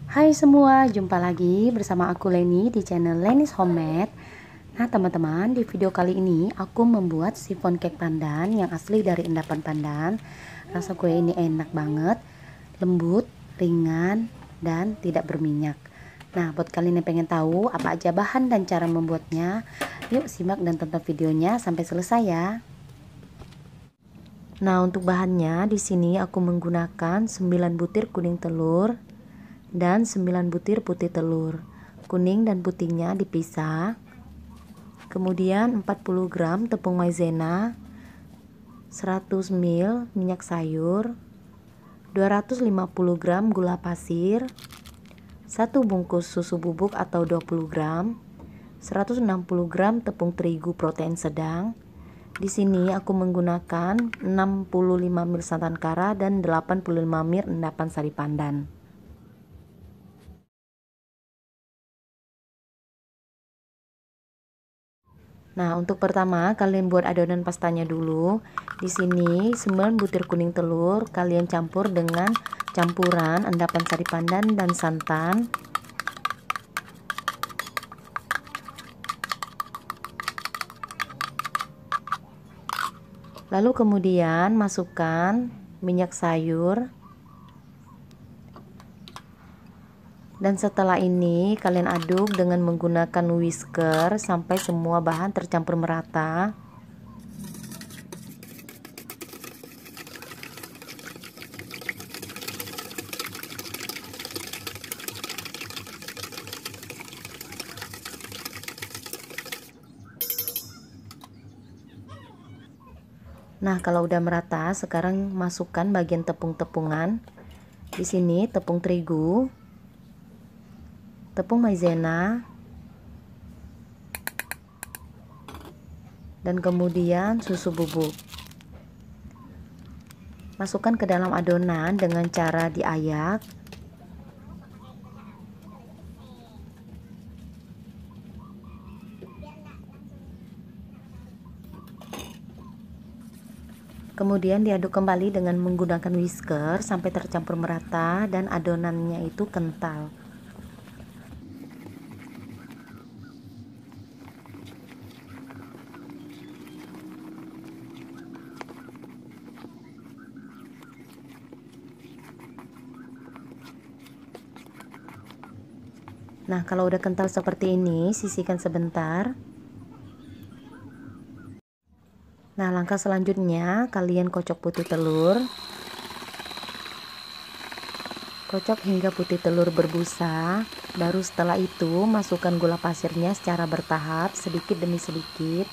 Hai semua, jumpa lagi bersama aku Leni di channel Lenis Homemade. Nah teman-teman, di video kali ini aku membuat chiffon cake pandan yang asli dari endapan pandan. Rasa kue ini enak banget, lembut, ringan, dan tidak berminyak. Nah buat kalian yang pengen tahu apa aja bahan dan cara membuatnya, yuk simak dan tonton videonya sampai selesai ya. Nah untuk bahannya di sini aku menggunakan 9 butir kuning telur dan 9 butir putih telur. Kuning dan putihnya dipisah. Kemudian 40 gram tepung maizena, 100 ml minyak sayur, 250 gram gula pasir, 1 bungkus susu bubuk atau 20 gram, 160 gram tepung terigu protein sedang. Di sini aku menggunakan 65 ml santan kara dan 85 ml endapan sari pandan. Nah, untuk pertama kalian buat adonan pastanya dulu. Di sini 9 butir kuning telur kalian campur dengan campuran endapan sari pandan dan santan. Lalu kemudian masukkan minyak sayur. Dan setelah ini kalian aduk dengan menggunakan whisker sampai semua bahan tercampur merata. Nah, kalau udah merata, sekarang masukkan bagian tepung-tepungan. Di sini tepung terigu, tepung maizena, dan kemudian susu bubuk. Masukkan ke dalam adonan dengan cara diayak. Kemudian diaduk kembali dengan menggunakan whisker sampai tercampur merata dan adonannya itu kental. Nah, kalau udah kental seperti ini, sisihkan sebentar. Nah, langkah selanjutnya kalian kocok putih telur. Kocok hingga putih telur berbusa. Baru setelah itu masukkan gula pasirnya secara bertahap, sedikit demi sedikit.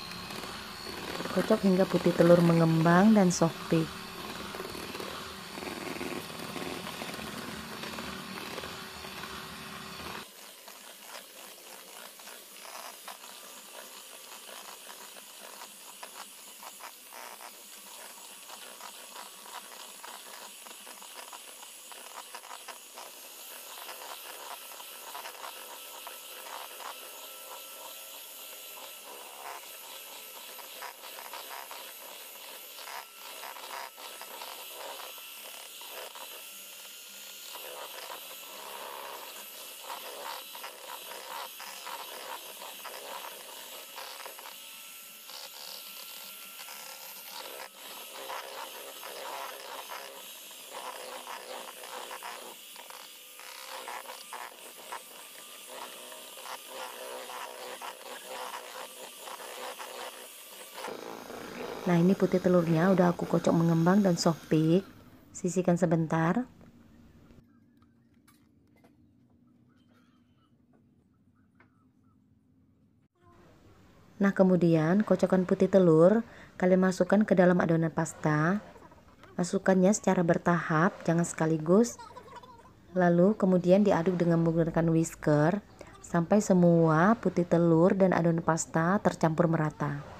Kocok hingga putih telur mengembang dan soft peak. Nah, ini putih telurnya udah aku kocok mengembang dan soft peak. Sisihkan sebentar. Nah, kemudian kocokkan putih telur kalian masukkan ke dalam adonan pasta. Masukkannya secara bertahap, jangan sekaligus. Lalu kemudian diaduk dengan menggunakan whisker sampai semua putih telur dan adonan pasta tercampur merata.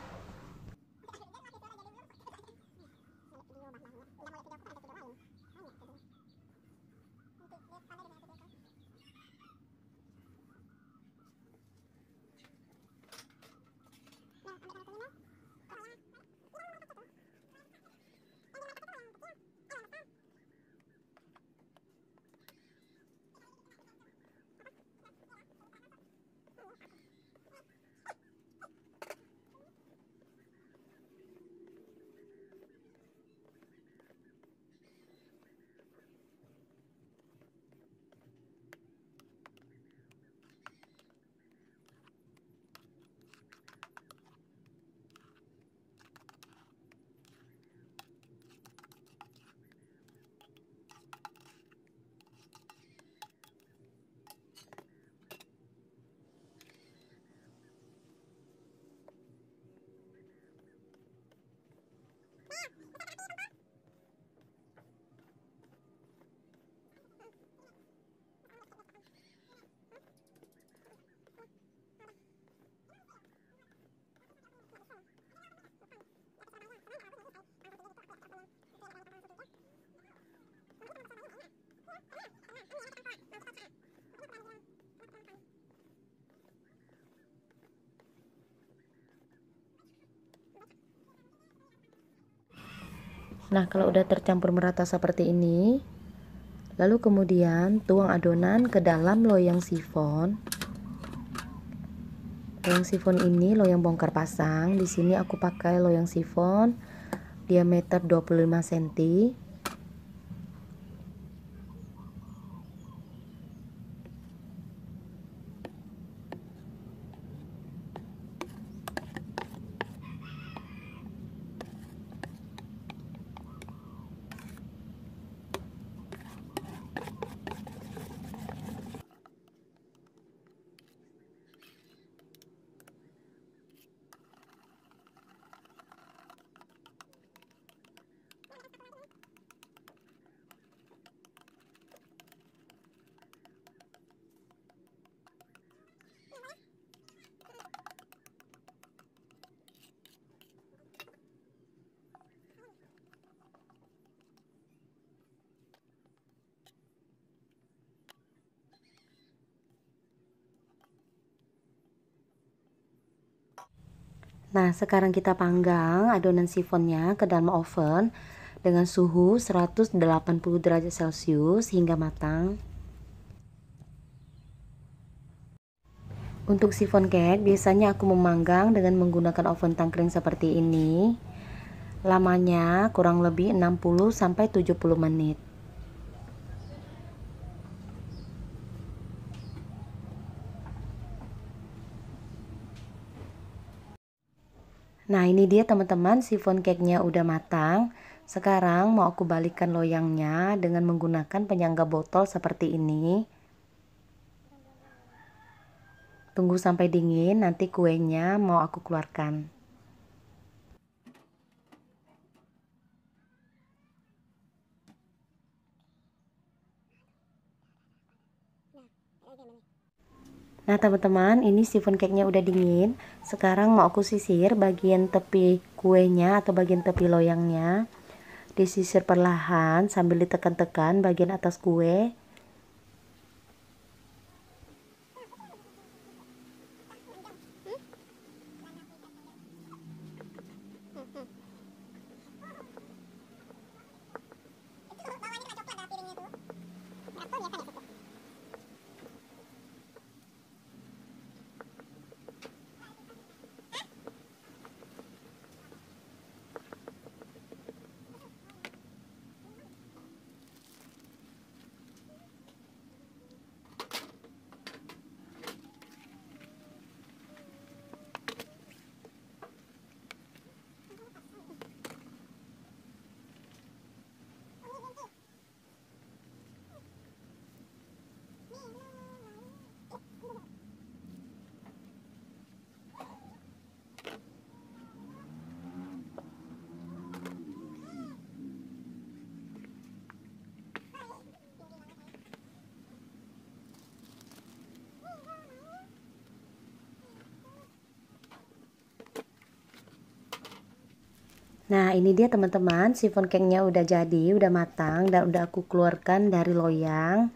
Nah, kalau udah tercampur merata seperti ini, lalu kemudian tuang adonan ke dalam loyang sifon. Loyang sifon ini loyang bongkar pasang. Di sini aku pakai loyang sifon diameter 25 cm. Nah, sekarang kita panggang adonan sifonnya ke dalam oven dengan suhu 180 derajat Celcius hingga matang. Untuk sifon cake, biasanya aku memanggang dengan menggunakan oven tangkring seperti ini. Lamanya kurang lebih 60-70 menit. Nah, ini dia teman-teman, sifon cake-nya udah matang. Sekarang mau aku balikkan loyangnya dengan menggunakan penyangga botol seperti ini. Tunggu sampai dingin, nanti kuenya mau aku keluarkan. Nah teman-teman, ini sifon cake-nya udah dingin. Sekarang mau aku sisir bagian tepi kuenya atau bagian tepi loyangnya. Disisir perlahan sambil ditekan-tekan bagian atas kue. Nah, ini dia teman-teman, sifon cake-nya udah jadi, udah matang dan udah aku keluarkan dari loyang.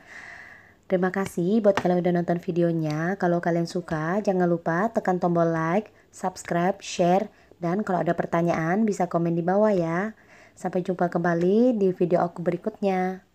Terima kasih buat kalian udah nonton videonya. Kalau kalian suka, jangan lupa tekan tombol like, subscribe, share, dan kalau ada pertanyaan bisa komen di bawah ya. Sampai jumpa kembali di video aku berikutnya.